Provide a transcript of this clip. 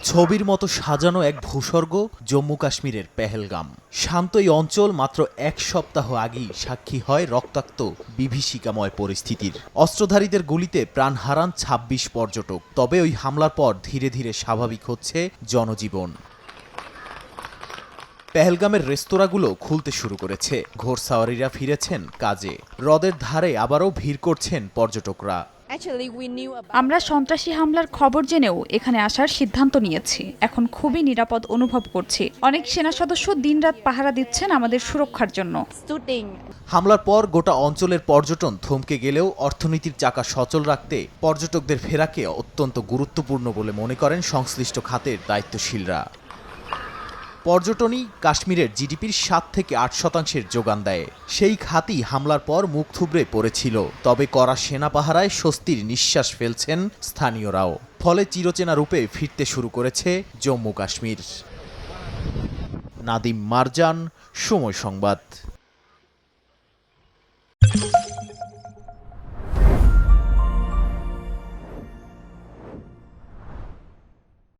ছবির মতো সাজানো এক ভূস্বর্গ জম্মু কাশ্মীরের পেহেলগাম। শান্ত এই অঞ্চল মাত্র এক সপ্তাহ আগেই সাক্ষী হয় রক্তাক্ত বিভীষিকাময় পরিস্থিতির। অস্ত্রধারীদের গুলিতে প্রাণ হারান ২৬ পর্যটক। তবে ওই হামলার পর ধীরে ধীরে স্বাভাবিক হচ্ছে জনজীবন। পেহেলগামের রেস্তোরাঁগুলো খুলতে শুরু করেছে, ঘোড়সাওয়ারিরা ফিরেছেন কাজে, হ্রদের ধারে আবারও ভিড় করছেন পর্যটকরা। আমরা সন্ত্রাসী হামলার খবর জেনেও এখানে আসার সিদ্ধান্ত নিয়েছি। এখন খুবই নিরাপদ অনুভব করছি। অনেক সেনা সদস্য দিনরাত পাহারা দিচ্ছেন আমাদের সুরক্ষার জন্য। হামলার পর গোটা অঞ্চলের পর্যটন থমকে গেলেও অর্থনীতির চাকা সচল রাখতে পর্যটকদের ফেরাকে অত্যন্ত গুরুত্বপূর্ণ বলে মনে করেন সংশ্লিষ্ট খাতের দায়িত্বশীলরা। পর্যটনই কাশ্মীরের জিডিপির ৭ থেকে ৮ শতাংশের যোগান দেয়। সেই খাতই হামলার পর মুখ থুবড়ে পড়েছিল। তবে কড়া সেনা পাহারায় স্বস্তির নিঃশ্বাস ফেলছেন স্থানীয়রাও। ফলে চিরচেনা রূপে ফিরতে শুরু করেছে জম্মু কাশ্মীর। নাদিম মারজান, সময় সংবাদ।